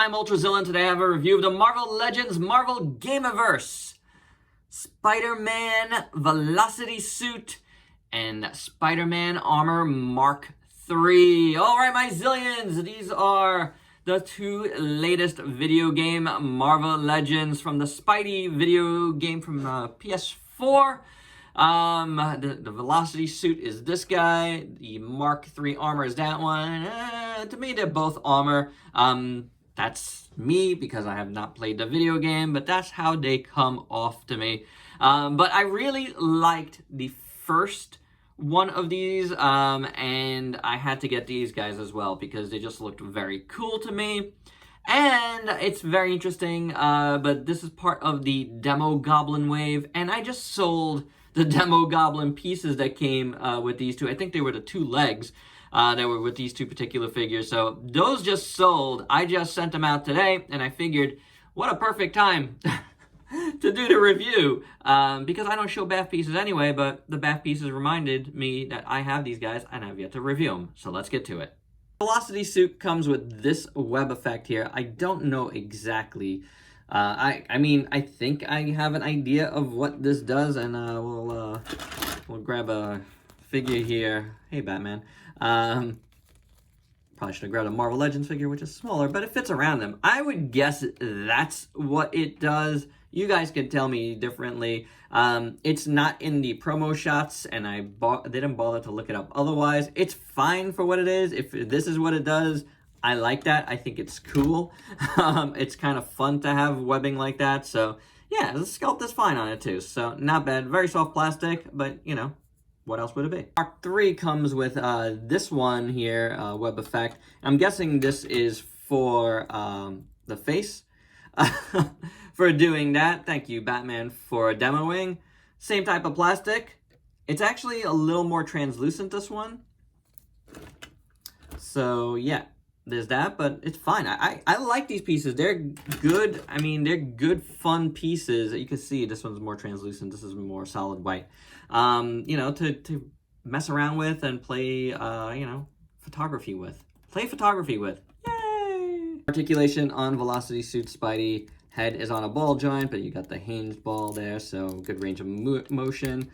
I'm Ultrazilla, and today I have a review of the Marvel Legends Marvel Gamerverse Spider-Man Velocity Suit and Spider-Man Armor Mark III. Alright, my zillions, these are the two latest video game Marvel Legends from the Spidey video game from PS4. The Velocity Suit is this guy. The Mark III armor is that one. To me, they're both armor. That's me because I have not played the video game, but that's how they come off to me. But I really liked the first one of these, and I had to get these guys as well because they just looked very cool to me. And it's very interesting, but this is part of the Demo Goblin wave, and I just sold the Demo Goblin pieces that came with these two. I think they were the two legs that were with these two particular figures. So those just sold. I just sent them out today, and I figured, what a perfect time to do the review. Because I don't show bath pieces anyway, but the bath pieces reminded me that I have these guys, and I've yet to review them. So let's get to it. Velocity Suit comes with this Webb Effect here. I don't know exactly. I mean, I think I have an idea of what this does, and we'll grab a figure here. Hey, Batman. Probably should have grabbed a Marvel Legends figure, which is smaller, but it fits around them. I would guess that's what it does. You guys can tell me differently. It's not in the promo shots, and I didn't bother to look it up otherwise. It's fine for what it is. If this is what it does, I like that. I think it's cool. It's kind of fun to have webbing like that. So, yeah, the sculpt is fine on it, too. So, not bad. Very soft plastic, but, you know, what else would it be? Mark III comes with this one here, Webb Effect. I'm guessing this is for the face. For doing that. Thank you, Batman, for demoing. Same type of plastic. It's actually a little more translucent, this one. So, yeah. There's that, but it's fine. I like these pieces. They're good. I mean, they're good, fun pieces. You can see this one's more translucent. This is more solid white. You know, to mess around with and play, you know, photography with. Play photography with. Yay! Articulation on Velocity Suit Spidey. Head is on a ball joint, but you got the hinged ball there, so good range of motion.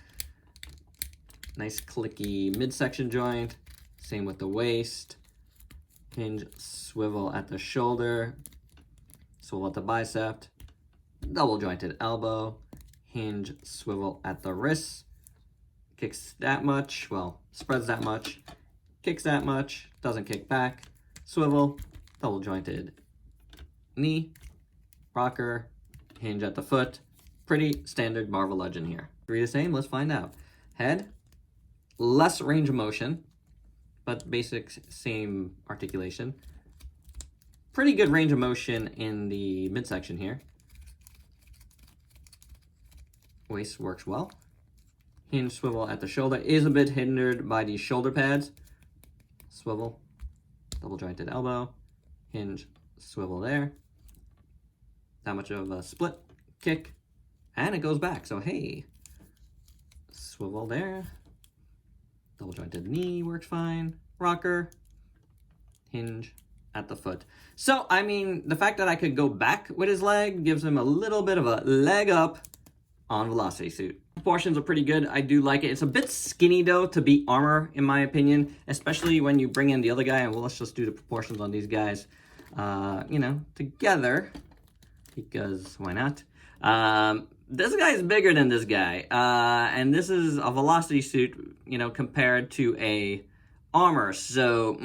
Nice clicky midsection joint. Same with the waist. Hinge, swivel at the shoulder, swivel at the bicep, double jointed elbow, hinge, swivel at the wrist, kicks that much, well, spreads that much, kicks that much, doesn't kick back, swivel, double jointed knee, rocker, hinge at the foot. Pretty standard Marvel Legend here. Three the same, let's find out. Head, less range of motion, but basic same articulation. Pretty good range of motion in the midsection here. Waist works well. Hinge, swivel at the shoulder is a bit hindered by the shoulder pads. Swivel, double jointed elbow, hinge, swivel there. That much of a split, kick, and it goes back. So hey, swivel there. Double jointed knee works fine. Rocker. Hinge at the foot. So, I mean, the fact that I could go back with his leg gives him a little bit of a leg up on Velocity Suit. Proportions are pretty good. I do like it. It's a bit skinny, though, to be armor, in my opinion. Especially when you bring in the other guy. And well, let's just do the proportions on these guys, you know, together. Because why not? This guy is bigger than this guy, and this is a Velocity Suit, you know, compared to a armor. So,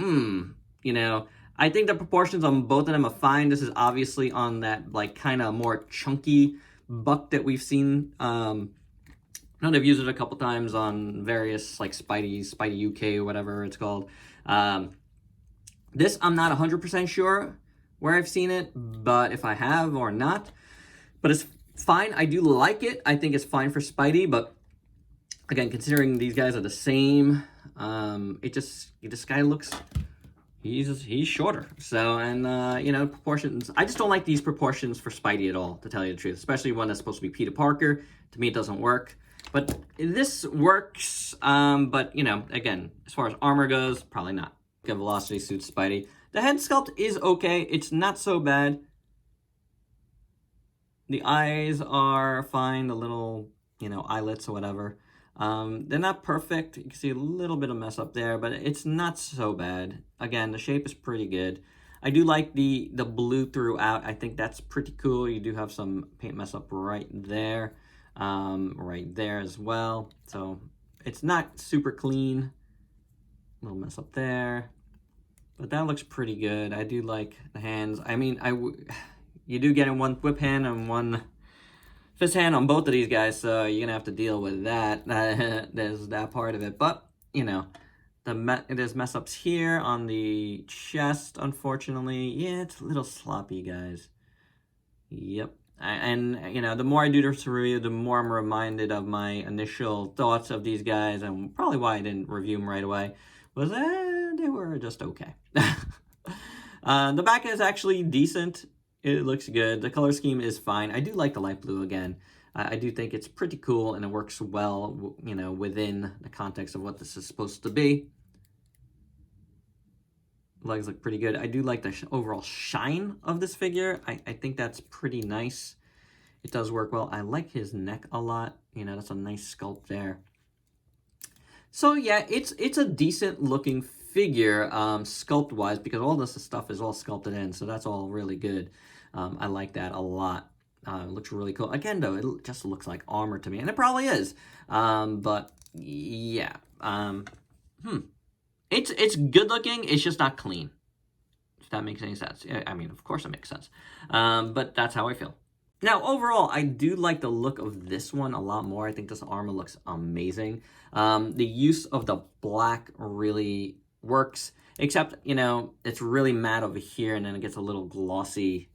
you know, I think the proportions on both of them are fine. This is obviously on that, like, kind of more chunky buck that we've seen. I know they've used it a couple times on various, like, Spidey UK or whatever it's called. This, I'm not 100% sure where I've seen it, but if I have or not. But it's fine. I do like it. I think it's fine for Spidey, but again, considering these guys are the same, this guy looks, he's shorter. So, and, you know, proportions, I just don't like these proportions for Spidey at all, to tell you the truth, especially one that's supposed to be Peter Parker. To me, it doesn't work. But this works, but, you know, again, as far as armor goes, probably not. Velocity Suit Spidey. The head sculpt is okay. It's not so bad. The eyes are fine, the little, you know, eyelets or whatever. They're not perfect. You can see a little bit of mess up there, but it's not so bad. Again, the shape is pretty good. I do like the blue throughout. I think that's pretty cool. You do have some paint mess up right there as well. So it's not super clean. A little mess up there, but that looks pretty good. I do like the hands. I mean, you do get in one whip hand and one fist hand on both of these guys, so you're gonna have to deal with that. There's that part of it, but you know, there's mess ups here on the chest, unfortunately. Yeah, it's a little sloppy, guys. Yep. And you know, the more I do this review, the more I'm reminded of my initial thoughts of these guys, and probably why I didn't review them right away was they were just okay. The back is actually decent. It looks good. The color scheme is fine. I do like the light blue again. I do think it's pretty cool and it works well, you know, within the context of what this is supposed to be. Legs look pretty good. I do like the overall shine of this figure. I think that's pretty nice. It does work well. I like his neck a lot. You know, that's a nice sculpt there. So yeah, it's a decent looking figure sculpt wise, because all this stuff is all sculpted in, so that's all really good. I like that a lot. It looks really cool. Again, though, it just looks like armor to me, and it probably is. But yeah, it's good looking. It's just not clean. If that makes any sense. I mean, of course it makes sense. But that's how I feel. Now, overall, I do like the look of this one a lot more. I think this armor looks amazing. The use of the black really works, except, you know, it's really matte over here, and then it gets a little glossy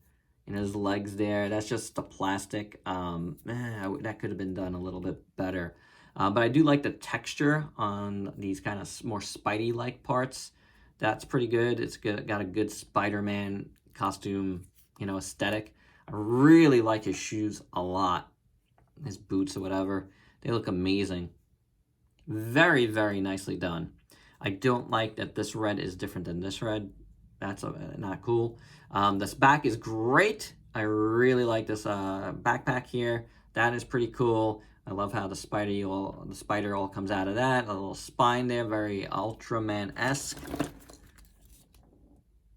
in his legs there. That's just the plastic. That could have been done a little bit better. But I do like the texture on these kind of more Spidey-like parts. That's pretty good. It's got a good Spider-Man costume, you know, aesthetic. I really like his shoes a lot. His boots or whatever. They look amazing. Very, very nicely done. I don't like that this red is different than this red. That's not cool. This back is great. I really like this backpack here. That is pretty cool. I love how the spider all comes out of that. A little spine there, very Ultraman-esque.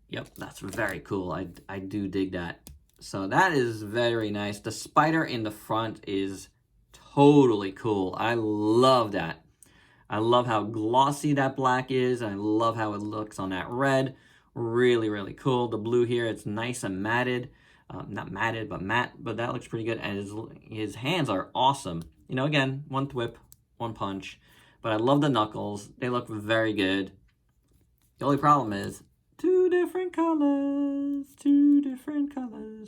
Yep, that's very cool. I do dig that. So that is very nice. The spider in the front is totally cool. I love that. I love how glossy that black is, and I love how it looks on that red. Really, really cool. The blue here, it's nice and matted. Not matted, but matte, but that looks pretty good. And his hands are awesome. You know, again, one whip, one punch. But I love the knuckles. They look very good. The only problem is, two different colors.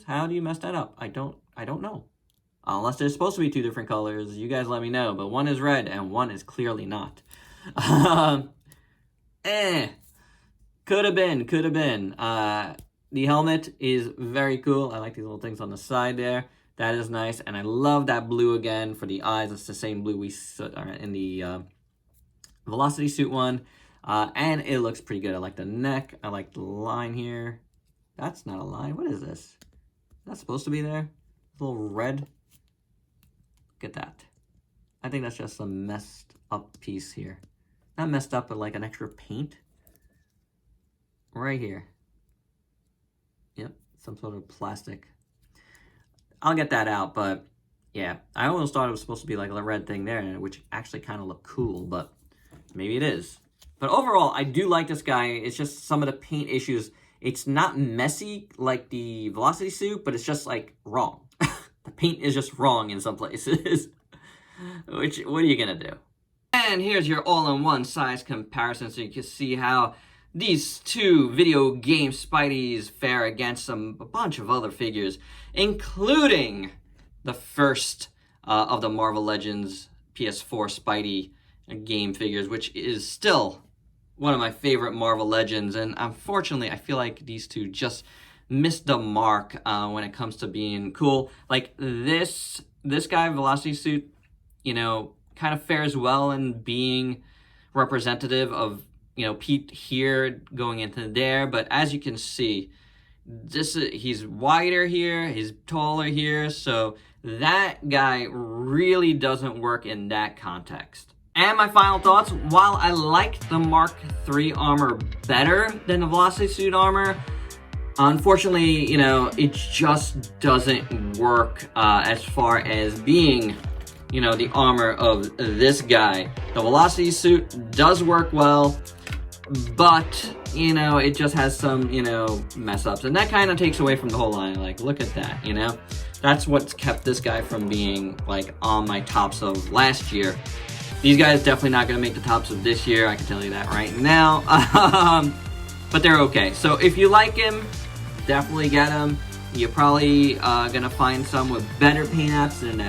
How do you mess that up? I don't know. Unless there's supposed to be two different colors, you guys let me know. But one is red and one is clearly not. Could have been. The helmet is very cool. I like these little things on the side there. That is nice. And I love that blue again for the eyes. It's the same blue we saw in the Velocity Suit one. And it looks pretty good. I like the neck. I like the line here. That's not a line. What is this? Is that supposed to be there? It's a little red. Look at that. I think that's just a messed up piece here. Not messed up, but like an extra paint. Right here. Yep, some sort of plastic. I'll get that out, but yeah. I almost thought it was supposed to be like a red thing there, which actually kind of looked cool, but maybe it is. But overall, I do like this guy. It's just some of the paint issues. It's not messy like the Velocity Suit, but it's just like wrong. The paint is just wrong in some places. Which, what are you gonna do? And here's your all-in-one size comparison so you can see how these two video game Spideys fare against a bunch of other figures, including the first of the Marvel Legends PS4 Spidey game figures, which is still one of my favorite Marvel Legends. And unfortunately, I feel like these two just missed the mark when it comes to being cool. Like this guy, Velocity Suit, you know, kind of fares well in being representative of peaked here going into there, but as you can see, he's wider here, he's taller here, so that guy really doesn't work in that context. And my final thoughts, while I like the Mark III armor better than the Velocity Suit armor, unfortunately, it just doesn't work as far as being, the armor of this guy. The Velocity Suit does work well, but, it just has some, mess ups. And that kind of takes away from the whole line. Like, look at that, That's what's kept this guy from being, like, on my tops of last year. These guys definitely not going to make the tops of this year, I can tell you that right now. But they're okay. So if you like him, definitely get him. You're probably going to find some with better paint apps than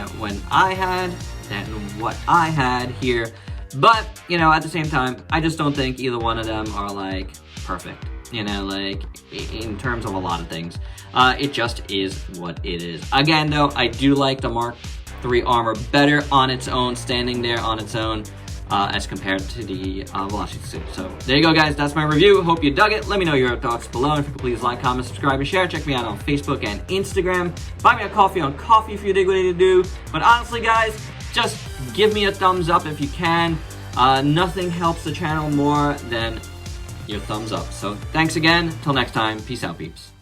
what I had here. But, at the same time, I just don't think either one of them are, like, perfect. Like, in terms of a lot of things. It just is what it is. Again, though, I do like the Mark III armor better on its own, standing there on its own, as compared to the Velocity Suit. So, there you go, guys. That's my review. Hope you dug it. Let me know your thoughts below. And if you could please like, comment, subscribe, and share. Check me out on Facebook and Instagram. Buy me a coffee on Coffee if you dig what I do. But honestly, guys, just give me a thumbs up if you can. Nothing helps the channel more than your thumbs up. So thanks again. Till next time. Peace out, peeps.